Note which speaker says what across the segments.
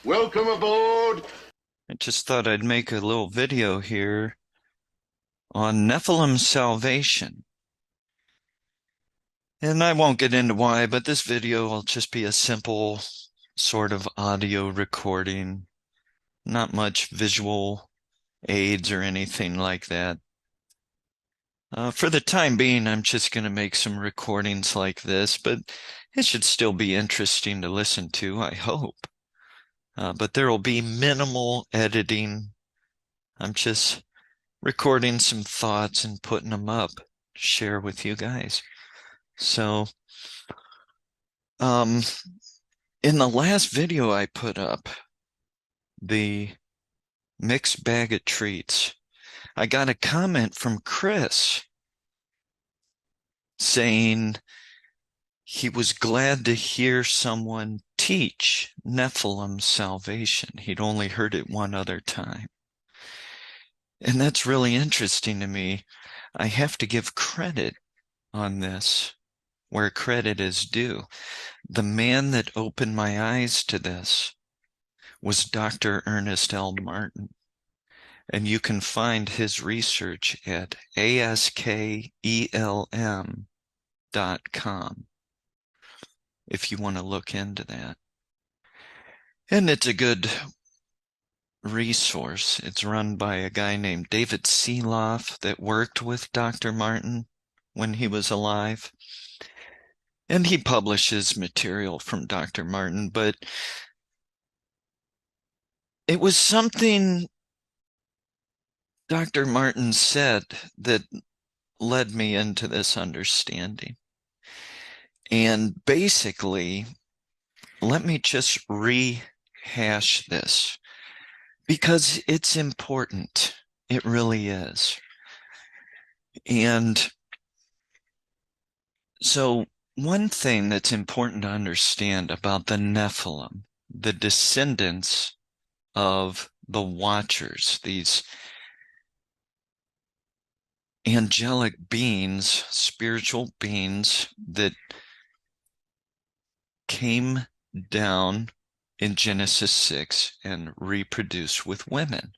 Speaker 1: Welcome aboard.
Speaker 2: I just thought I'd make a little video here on Nephilim salvation. And I won't get into why, but this video will just be a simple sort of audio recording, not much visual aids or anything like that. For the time being, I'm just going to make some recordings like this, but it should still be interesting to listen to, I hope. But there will be minimal editing. I'm just recording some thoughts and putting them up to share with you guys. So, um, in the last video I put up, the mixed bag of treats, I got a comment from Chris saying he was glad to hear someone teach Nephilim salvation. He'd only heard it one other time. And that's really interesting to me. I have to give credit on this where credit is due. The man that opened my eyes to this was Dr. Ernest L. Martin. And you can find his research at askelm.com if you want to look into that. And it's a good resource. It's run by a guy named David Seeloff that worked with Dr. Martin when he was alive. And he publishes material from Dr. Martin, but it was something Dr. Martin said that led me into this understanding. And basically, let me just rehash this because it's important. It really is. And so one thing that's important to understand about the Nephilim, the descendants of the Watchers, these angelic beings, spiritual beings that came down in Genesis 6 and reproduced with women.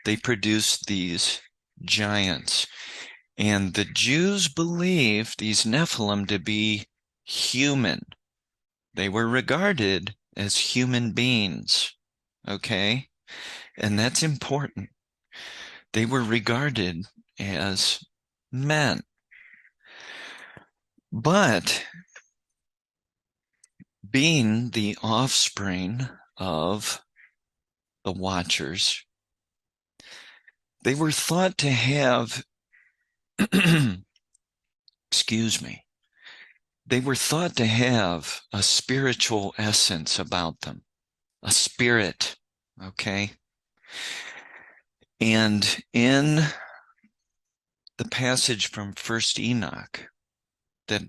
Speaker 2: They produced these giants. And the Jews believed these Nephilim to be human. They were regarded as human beings. Okay? And that's important. They were regarded as men. But being the offspring of the Watchers, they were thought to have, excuse me, they were thought to have a spiritual essence about them, a spirit, okay? And in the passage from First Enoch that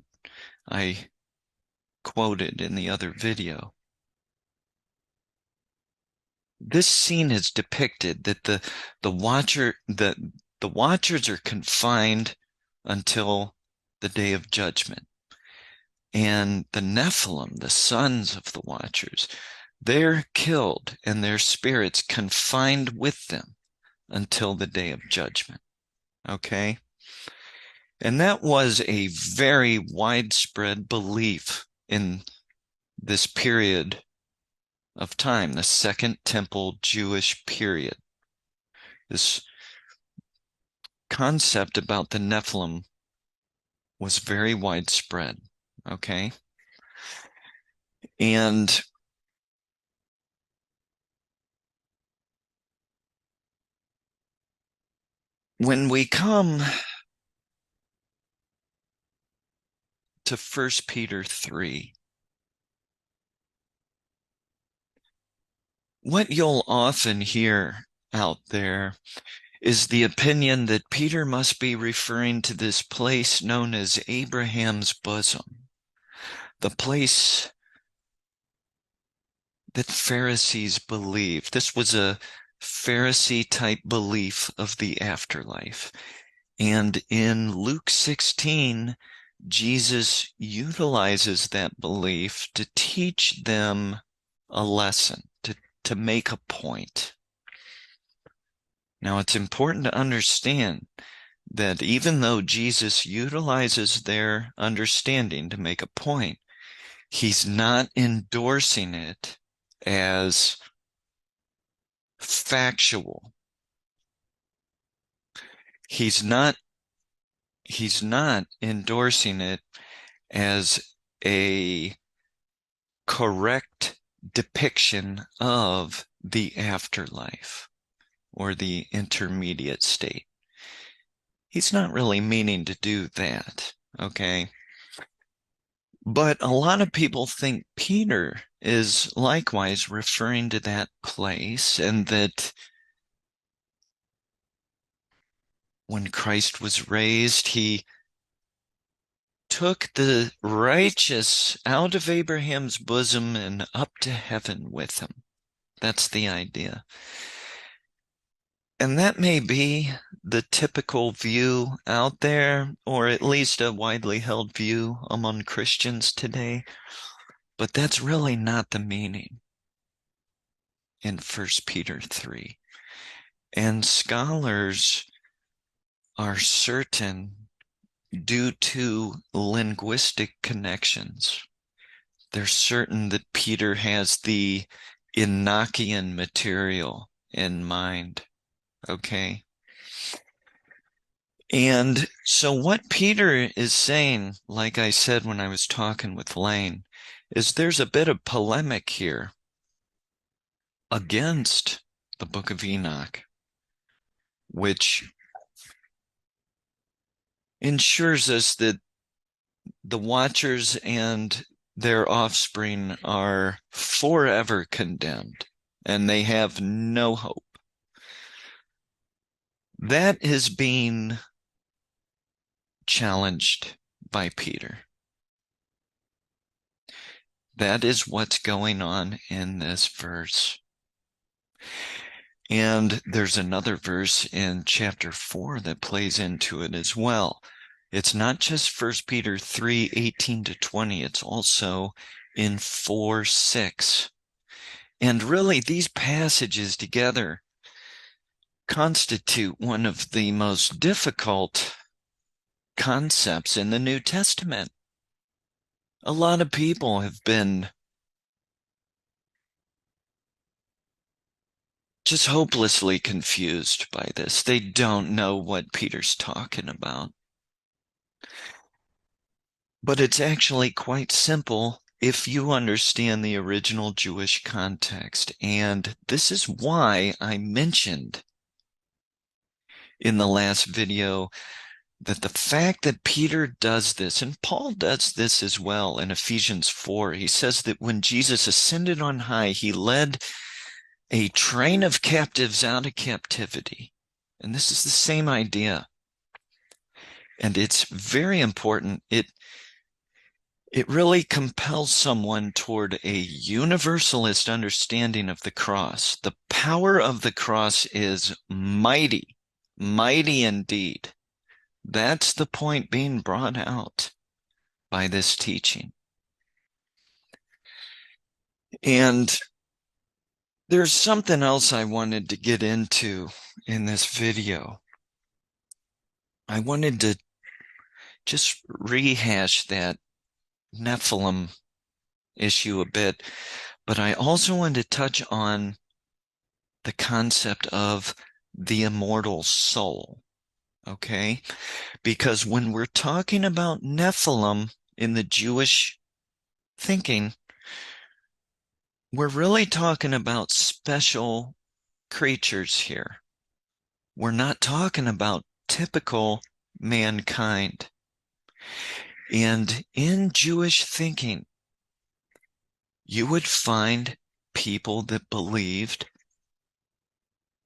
Speaker 2: I quoted in the other video, this scene is depicted that the Watchers are confined until the day of judgment. And the Nephilim, the sons of the Watchers, they're killed and their spirits confined with them until the day of judgment. Okay? And that was a very widespread belief in this period of time, the Second Temple Jewish period. This concept about the Nephilim was very widespread, okay? And when we come to 1 Peter 3, what you'll often hear out there is the opinion that Peter must be referring to this place known as Abraham's bosom, the place that Pharisees believed. This was a Pharisee type belief of the afterlife. And in Luke 16, Jesus utilizes that belief to teach them a lesson, to to make a point. Now, it's important to understand that even though Jesus utilizes their understanding to make a point, he's not endorsing it as factual. He's not endorsing it as a correct depiction of the afterlife or the intermediate state. He's not really meaning to do that, okay? But a lot of people think Peter is likewise referring to that place, and that when Christ was raised, he took the righteous out of Abraham's bosom and up to heaven with him. That's the idea. And that may be the typical view out there, or at least a widely held view among Christians today. But that's really not the meaning in 1 Peter 3. And scholars are certain, due to linguistic connections, they're certain that Peter has the Enochian material in mind. Okay. And so what Peter is saying, like I said when I was talking with Lane, is there's a bit of polemic here against the Book of Enoch, which ensures us that the watchers and their offspring are forever condemned, and they have no hope. That is being challenged by Peter. That is what's going on in this verse. And there's another verse in chapter 4 that plays into it as well. It's not just 1 Peter 3:18-20, it's also in 4:6. And really, these passages together constitute one of the most difficult concepts in the New Testament. A lot of people have been just hopelessly confused by this. They don't know what Peter's talking about. But it's actually quite simple if you understand the original Jewish context. And this is why I mentioned in the last video that the fact that Peter does this, and Paul does this as well in Ephesians 4, he says that when Jesus ascended on high, he led a train of captives out of captivity. And this is the same idea. And it's very important. It really compels someone toward a universalist understanding of the cross. The power of the cross is mighty, mighty indeed. That's the point being brought out by this teaching. And there's something else I wanted to get into in this video. I wanted to just rehash that Nephilim issue a bit, but I also wanted to touch on the concept of the immortal soul, okay? Because when we're talking about Nephilim in the Jewish thinking, we're really talking about special creatures here. We're not talking about typical mankind. And in Jewish thinking, you would find people that believed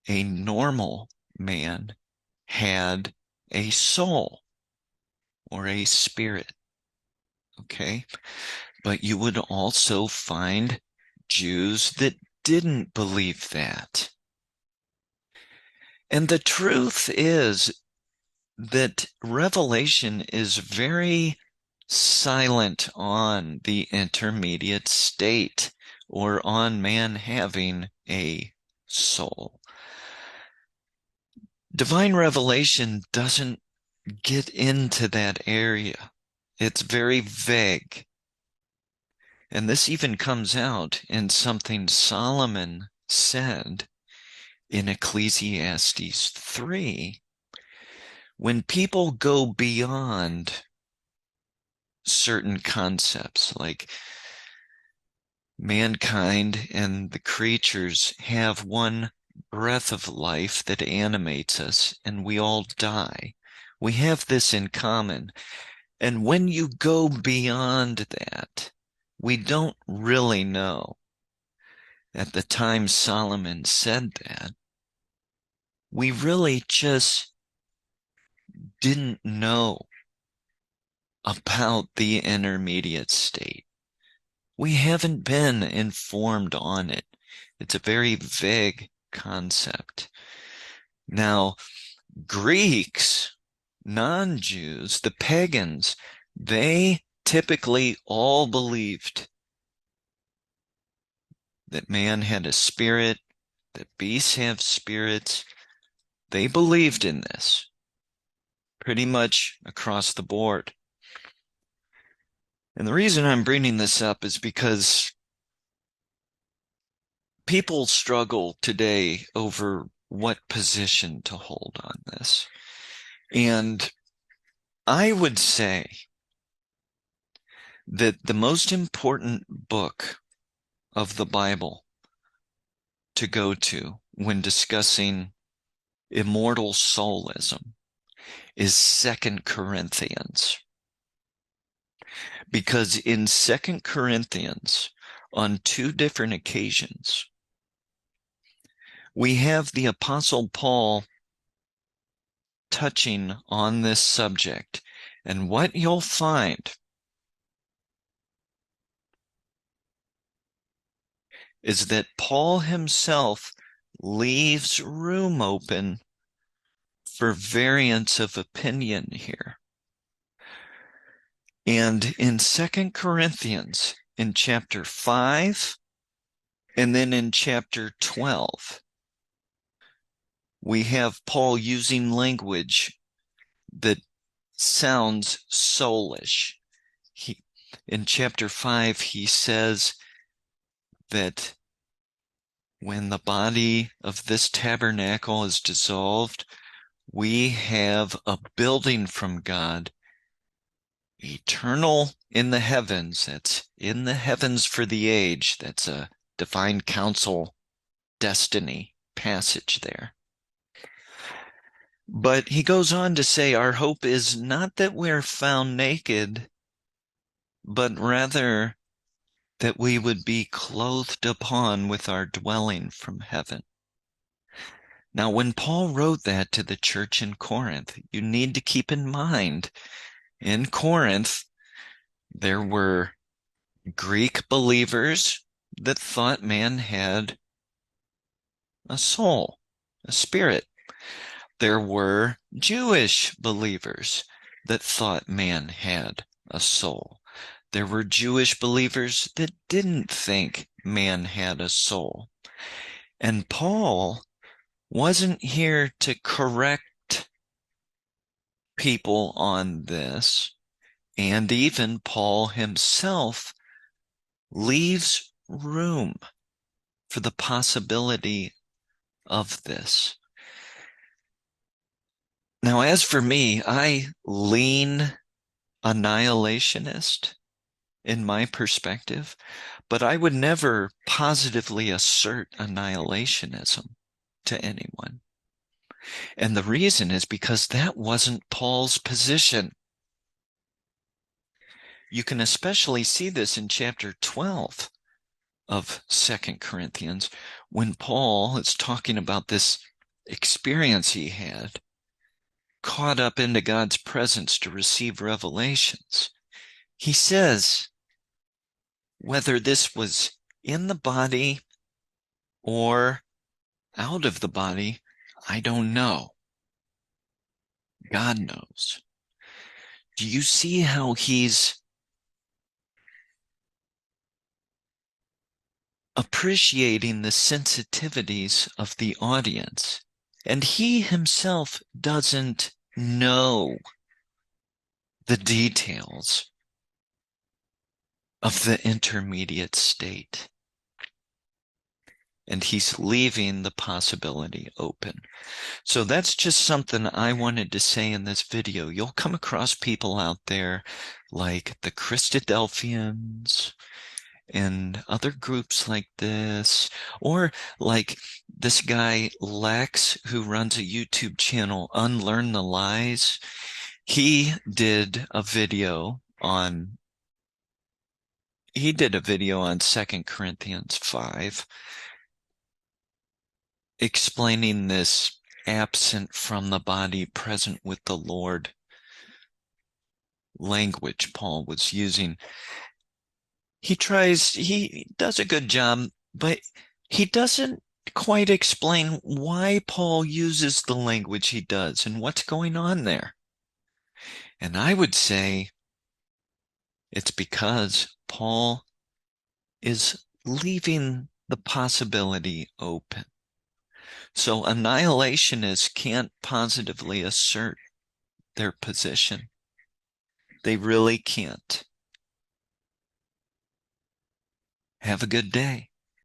Speaker 2: a normal man had a soul or a spirit, okay? But you would also find Jews that didn't believe that. And the truth is that Revelation is very silent on the intermediate state or on man having a soul. Divine revelation doesn't get into that area. It's very vague. And this even comes out in something Solomon said in Ecclesiastes 3. When people go beyond certain concepts, like mankind and the creatures have one breath of life that animates us, and we all die. We have this in common. And when you go beyond that, we don't really know. At the time Solomon said that, we really just didn't know about the intermediate state. We haven't been informed on it. It's a very vague concept. Now, Greeks, non-Jews, the pagans, they typically all believed that man had a spirit, that beasts have spirits. They believed in this pretty much across the board. And the reason I'm bringing this up is because people struggle today over what position to hold on this. And I would say that the most important book of the Bible to go to when discussing immortal soulism is 2 Corinthians. Because in 2 Corinthians, on 2 different occasions, we have the Apostle Paul touching on this subject. And what you'll find is that Paul himself leaves room open for variance of opinion here. And in 2 Corinthians, in chapter 5, and then in chapter 12, we have Paul using language that sounds soulish. In chapter 5, he says that when the body of this tabernacle is dissolved, we have a building from God, eternal in the heavens. That's in the heavens for the age. That's a divine counsel, destiny passage there. But he goes on to say, our hope is not that we're found naked, but rather that we would be clothed upon with our dwelling from heaven. Now, when Paul wrote that to the church in Corinth, you need to keep in mind, in Corinth, there were Greek believers that thought man had a soul, a spirit. There were Jewish believers that thought man had a soul. There were Jewish believers that didn't think man had a soul. And Paul wasn't here to correct people on this. And even Paul himself leaves room for the possibility of this. Now, as for me, I lean annihilationist in my perspective, but I would never positively assert annihilationism to anyone. And the reason is because that wasn't Paul's position. You can especially see this in chapter 12 of 2 Corinthians, when Paul is talking about this experience he had, caught up into God's presence to receive revelations. He says, whether this was in the body or out of the body, I don't know. God knows. Do you see how he's appreciating the sensitivities of the audience. And he himself doesn't know the details of the intermediate state. And he's leaving the possibility open. So that's just something I wanted to say in this video. You'll come across people out there like the Christadelphians and other groups like this, or like this guy Lex, who runs a YouTube channel, Unlearn the Lies. He did a video on 2 Corinthians 5, explaining this absent from the body, present with the Lord language Paul was using. He does a good job, but he doesn't quite explain why Paul uses the language he does and what's going on there. And I would say it's because Paul is leaving the possibility open. So annihilationists can't positively assert their position. They really can't. Have a good day.